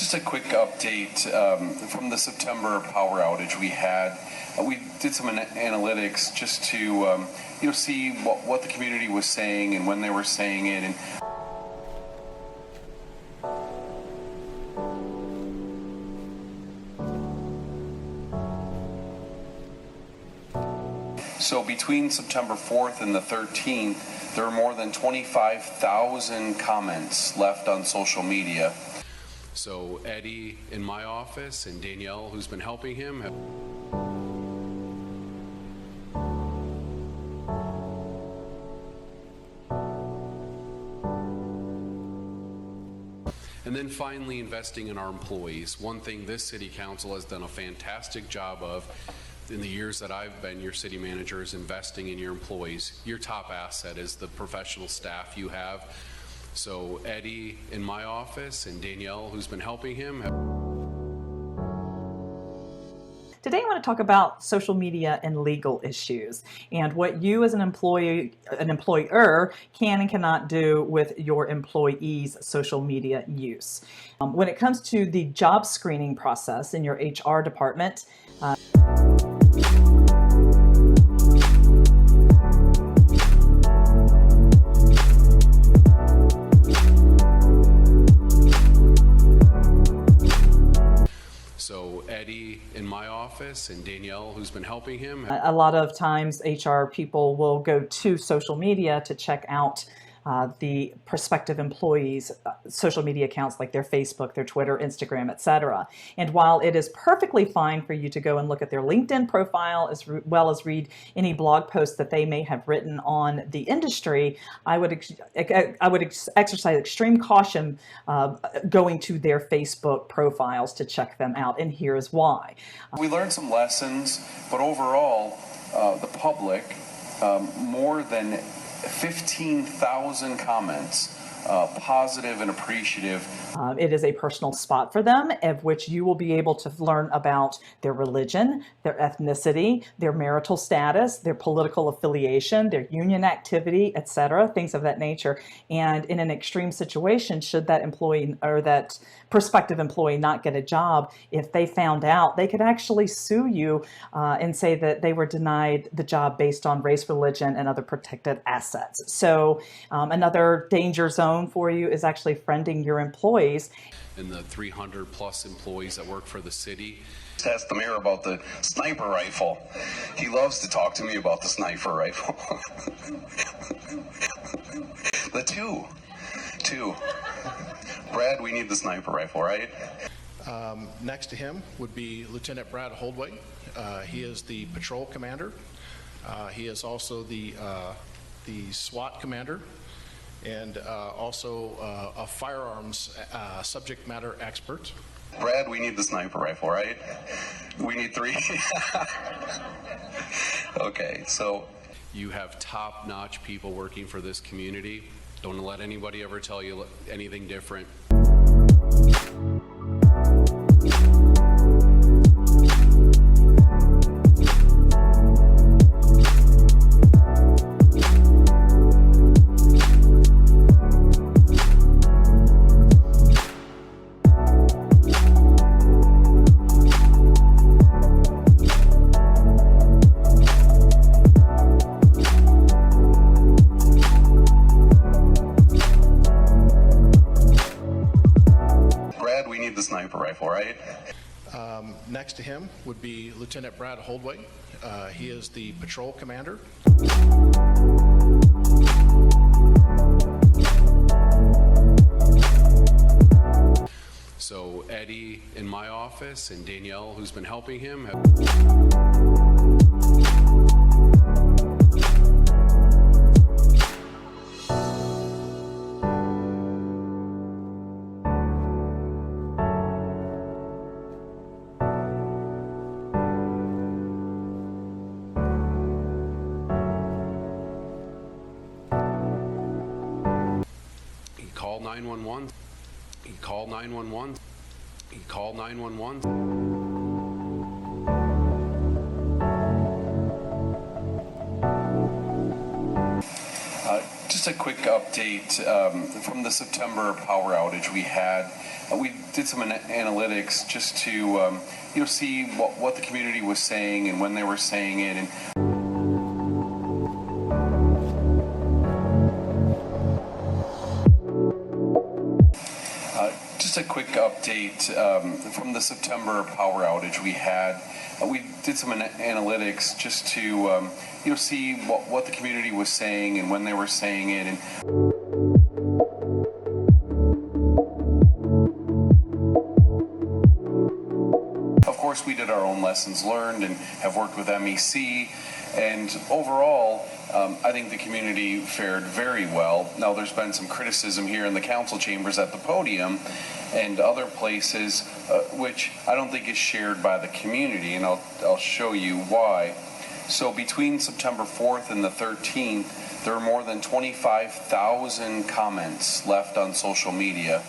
Just a quick update from the September power outage we had. We did some analytics just to see what the community was saying and when they were saying it. And so between September 4th and the 13th, there were more than 25,000 comments left on social media. So Eddie in my office and Danielle, who's been helping him, and then finally investing in our employees. One thing this city council has done a fantastic job of in the years that I've been your city manager is investing in your employees. Your top asset is the professional staff you have. So Eddie in my office and Danielle, who's been helping him. Today I want to talk about social media and legal issues and what you as an employer can and cannot do with your employees' social media use. When it comes to the job screening process in your HR department, So Eddie in my office and Danielle, who's been helping him. a lot of times HR people will go to social media to check out the prospective employees' social media accounts like their Facebook, their Twitter, Instagram, etc. And while it is perfectly fine for you to go and look at their LinkedIn profile as well as read any blog posts that they may have written on the industry, I would exercise extreme caution going to their Facebook profiles to check them out, and here's why. We learned some lessons, but overall, the public, more than 15,000 comments, positive and appreciative. It is a personal spot for them, of which you will be able to learn about their religion, their ethnicity, their marital status, their political affiliation, their union activity, etc., things of that nature. And in an extreme situation, should that employee or that prospective employee not get a job, if they found out, they could actually sue you and say that they were denied the job based on race, religion, and other protected assets. So another danger zone for you is actually friending your employees. And the 300 plus employees that work for the city. Asked the mayor about the sniper rifle. He loves to talk to me about the sniper rifle. The two. Brad, we need the sniper rifle, right? Next to him would be Lieutenant Brad Holdway. He is the patrol commander. He is also the SWAT commander, and also a firearms subject matter expert. Brad, we need the sniper rifle, right? We need 3. Okay, so. You have top-notch people working for this community. Don't let anybody ever tell you anything different. The sniper rifle, right? Next to him would be Lieutenant Brad Holdway. He is the patrol commander. So Eddie in my office and Danielle, who's been helping him. Call 911. He called 911. He called 911. Just a quick update from the September power outage we had. We did some analytics just to see what the community was saying and when they were saying it. And just a quick update from the September power outage we had. We did some analytics just to see what the community was saying and when they were saying it. And of course, we did our own lessons learned and have worked with MEC. And overall, I think the community fared very well. Now, there's been some criticism here in the council chambers at the podium and other places, which I don't think is shared by the community, and I'll show you why. So between September 4th and the 13th, there were more than 25,000 comments left on social media.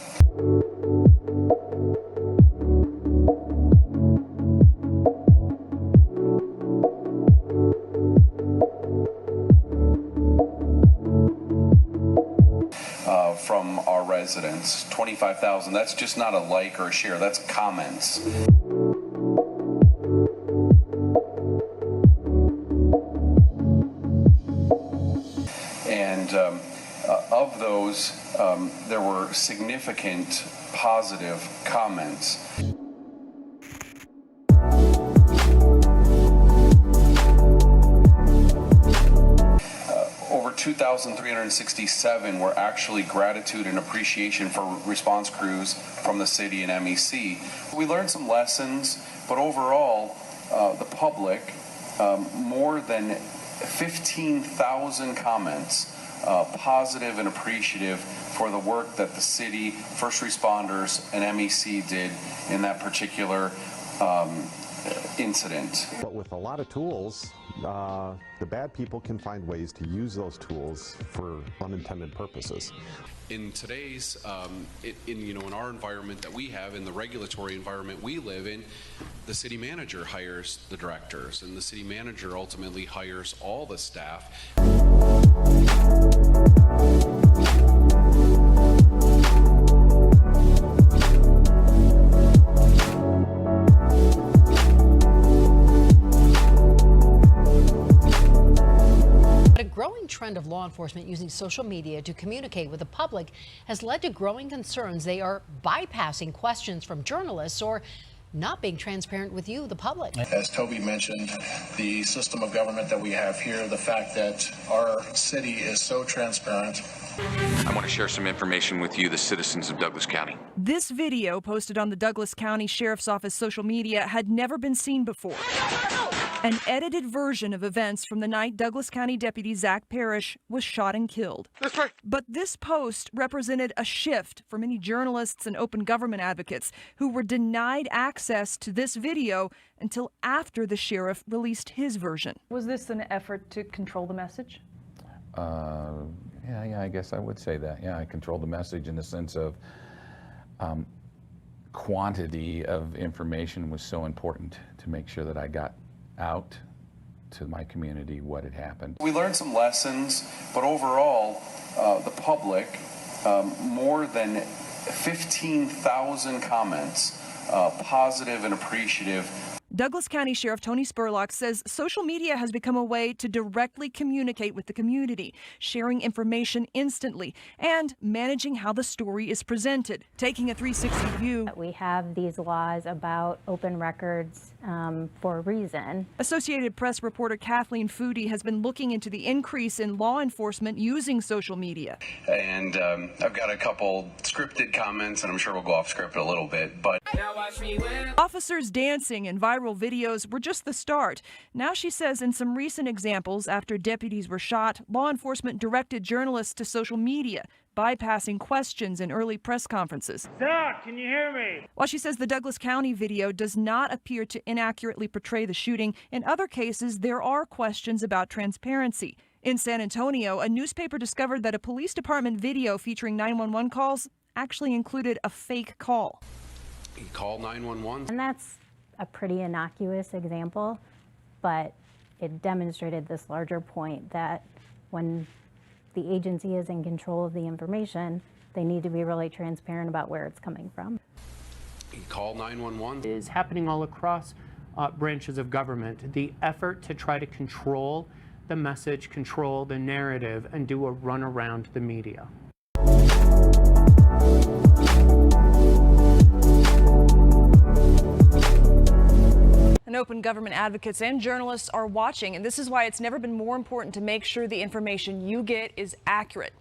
From our residents, 25,000. That's just not a like or a share, that's comments. And of those, there were significant positive comments. Over 2,367 were actually gratitude and appreciation for response crews from the city and MEC. We learned some lessons, but overall, the public, more than 15,000 comments, positive and appreciative for the work that the city, first responders, and MEC did in that particular incident. But with a lot of tools, the bad people can find ways to use those tools for unintended purposes. In today's, in our environment that we have, in the regulatory environment we live in, the city manager hires the directors, and the city manager ultimately hires all the staff. Trend of law enforcement using social media to communicate with the public has led to growing concerns they are bypassing questions from journalists or not being transparent with you, the public. As Toby mentioned, the system of government that we have here, the fact that our city is so transparent. I want to share some information with you, the citizens of Douglas County. This video posted on the Douglas County Sheriff's Office social media had never been seen before. An edited version of events from the night Douglas County Deputy Zach Parrish was shot and killed. But this post represented a shift for many journalists and open government advocates who were denied access to this video until after the sheriff released his version. Was this an effort to control the message? Yeah, I guess I would say that. Yeah, I controlled the message in the sense of quantity of information was so important to make sure that I got out to my community what had happened. We learned some lessons, but overall, the public, more than 15,000 comments, positive and appreciative. Douglas County Sheriff Tony Spurlock says social media has become a way to directly communicate with the community, sharing information instantly and managing how the story is presented. Taking a 360 view, we have these laws about open records for a reason. Associated Press reporter Kathleen Foodie has been looking into the increase in law enforcement using social media. And I've got a couple scripted comments, and I'm sure we'll go off script a little bit, but officers dancing and viral videos were just the start. Now she says in some recent examples, after deputies were shot, law enforcement directed journalists to social media, bypassing questions in early press conferences. Zach, can you hear me? While she says the Douglas County video does not appear to inaccurately portray the shooting, in other cases there are questions about transparency. In San Antonio, a newspaper discovered that a police department video featuring 911 calls actually included a fake call. He called 911. And that's a pretty innocuous example, but it demonstrated this larger point that when the agency is in control of the information, they need to be really transparent about where it's coming from. You call 911. Is happening all across branches of government. The effort to try to control the message, control the narrative, and do a run around the media. And open government advocates and journalists are watching, and this is why it's never been more important to make sure the information you get is accurate.